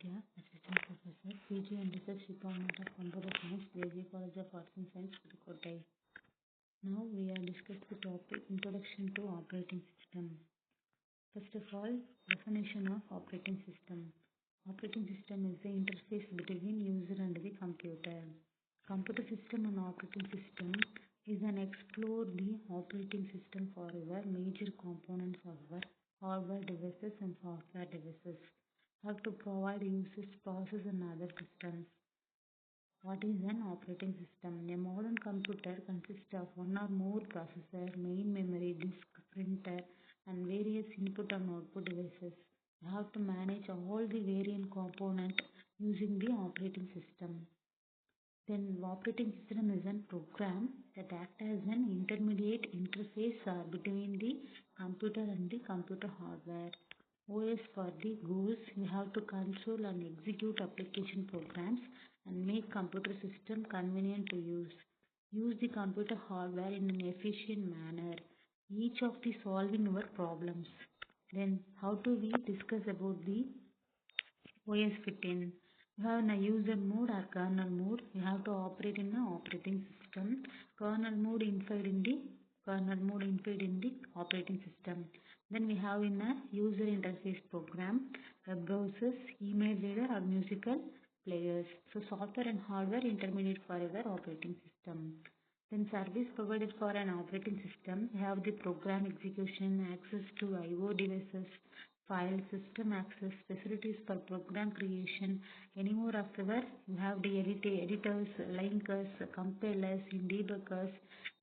Nithya, Assistant Professor, PG and Research Department of Computer Science, JJ College of Arts and Science, Pudukkottai. Now we are discussing the topic Introduction to Operating System. First of all, definition of operating system. Operating system is the interface between user and the computer. Computer system and operating system is an explore the operating system for our major components of our hardware devices and software devices. How to provide users, process and other systems. What is an operating system? A modern computer consists of one or more processor, main memory, disk, printer, and various input and output devices. You have to manage all the variant components using the operating system. Then operating system is a program that acts as an intermediate interface between the computer and the computer hardware. OS for the goals, we have to control and execute application programs and make computer system convenient to use. Use the computer hardware in an efficient manner. Each of the solving our problems. Then how do we discuss about the OS fit in? You have a user mode or kernel mode. You have to operate in an operating system. Kernel mode inside in the operating system. Then we have in a user interface program, web browsers, email reader or musical players. So software and hardware intermediate for our operating system. Then service provided for an operating system. We have the program execution, access to I/O devices, file system access, facilities for program creation. Any more afterward, you have the editors, linkers, compilers, debuggers.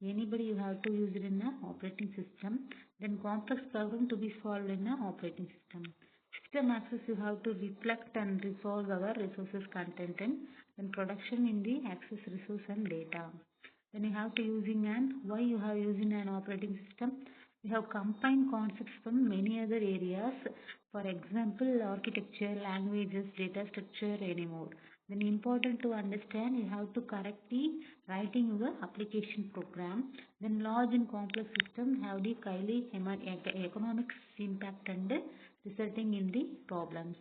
Anybody you have to use it in an operating system. Then complex problem to be solved in an operating system. System access you have to reflect and resolve our resources content and then production in the access resource and data. Then you have to using why you have using an operating system. We have combined concepts from many other areas. For example, architecture, languages, data structure, anymore. Then important to understand, you have to correctly writing your application program. Then large and complex system have the highly economics impact and resulting in the problems.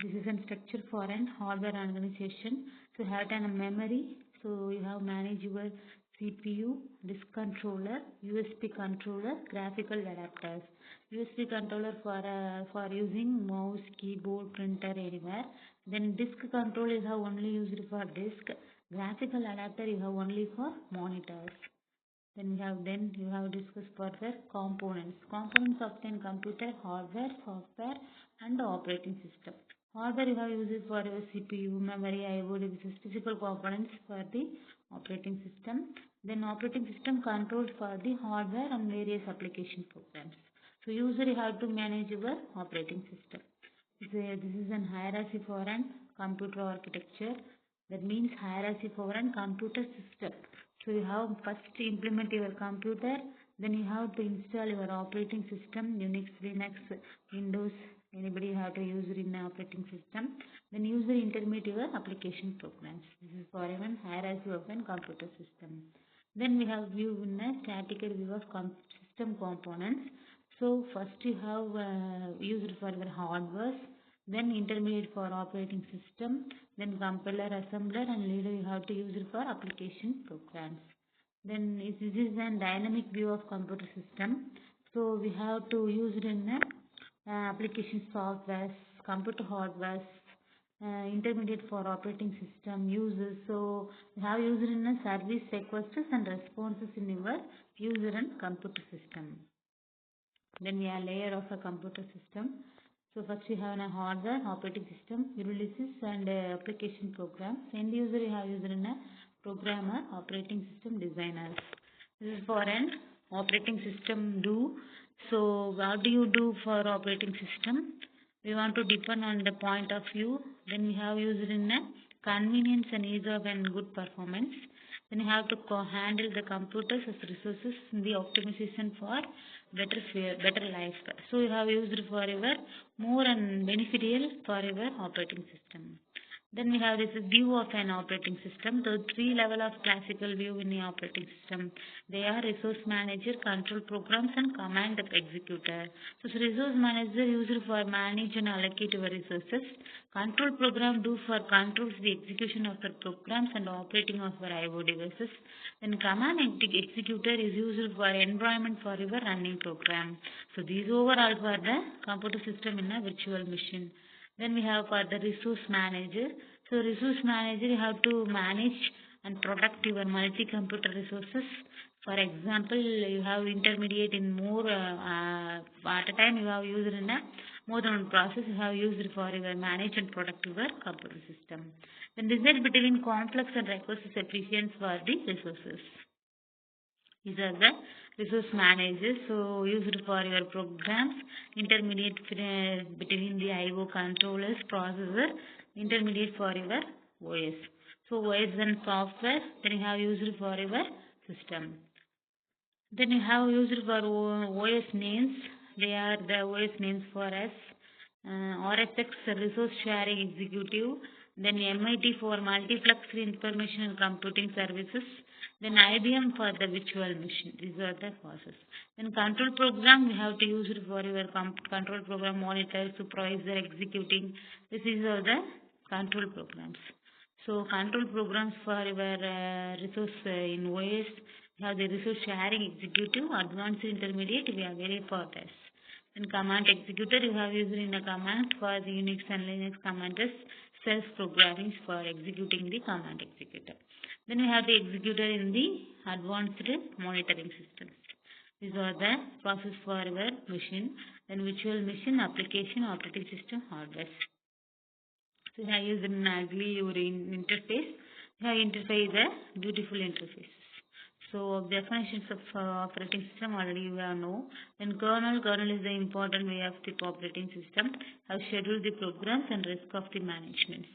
This is a structure for an hardware organization. So you have a memory. So you have manage your CPU, disk controller, USB controller, graphical adapters. USB controller for using mouse, keyboard, printer anywhere. Then disk controller you have only used for disk. Graphical adapter you have only for monitors. Then you have discussed further components. Components of the computer, hardware, software, and operating system. Hardware you have used for your CPU, memory, I/O devices, physical components for the operating system. Then operating system controls for the hardware and various application programs. So user you have to manage your operating system. This is an hierarchy for an computer architecture. That means hierarchy for an computer system. So you have first to implement your computer, then you have to install your operating system, Unix, Linux, Windows, anybody have to use it in an operating system. Then user intermediate your application programs. This is for even hierarchy of an computer system. Then we have view in a statical view of system components. So first you have used for your hardware, then intermediate for operating system, then compiler, assembler and later you have to use it for application programs. Then this is a dynamic view of computer system. So we have to use it in application software, computer hardware, intermediate for operating system users. So we have used it in a service requests and responses in your user and computer system. Then we have layer of a computer system. So first we have a hardware, operating system, releases and application programs. End user you have used in a programmer, operating system designers. This is for an operating system do. So what do you do for operating system? We want to depend on the point of view. Then we have used in a convenience and ease of and good performance. Then you have to handle the computers as resources in the optimization for better life. So you have used for your more and beneficial for your operating system. Then we have this view of an operating system. The three level of classical view in the operating system. They are resource manager, control programs, and command executor. So resource manager used for manage and allocate our resources. Control program do for controls the execution of the programs and operating of our IO devices. Then command executor is used for environment for your running program. So these overall for the computer system in a virtual machine. Then we have for the resource manager. So resource manager, you have to manage and protect your multi-computer resources. For example, you have intermediate in more at a time you have used in a more than one process you have used for your manage and protect your computer system. Then decide between complex and resources efficient for the resources. These are the resource managers. So used for your programs, intermediate between the IO controllers, processor, intermediate for your OS. So OS and software, then you have used for your system. Then you have used for OS names. They are the OS names for us. RSX Resource Sharing Executive. Then MIT for Multiplexed Information and Computing Services. Then IBM for the virtual machine. These are the process. Then control program we have to use it for your control program monitor, supervisor, executing. This is all the control programs. So control programs for your resource in OS. We have the resource sharing executive, advanced intermediate, we have very for this. Then command executor, you have used in a command for the Unix and Linux commanders, self-programming for executing the command executor. Then we have the executor in the advanced monitoring systems. These are the process for our machine. Then virtual machine, application, operating system, hardware. So I use an ugly your interface. I interface the beautiful interfaces. So definitions of operating system already you have know. Then kernel is the important way of the operating system. Have scheduled the programs and risk of the management.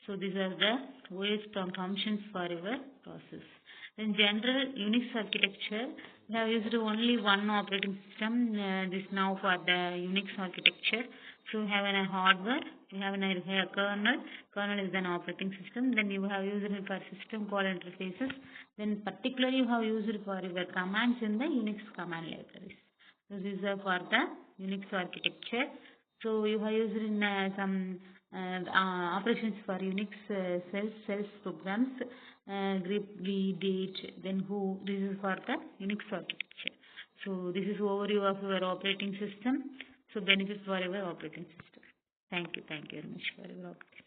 So these are the ways from functions for your process. Then general Unix architecture, we have used only one operating system. This now for the Unix architecture. So we have a hardware, we have a kernel. Kernel is an operating system. Then you have used it for system call interfaces. Then particularly you have used it for your commands in the Unix command libraries. This is for the Unix architecture. So you have used in some operations for Unix cells programs, grep, date, then who. This is for the Unix architecture. So this is overview of your operating system. So benefits for your operating system. Thank you very much for your operating.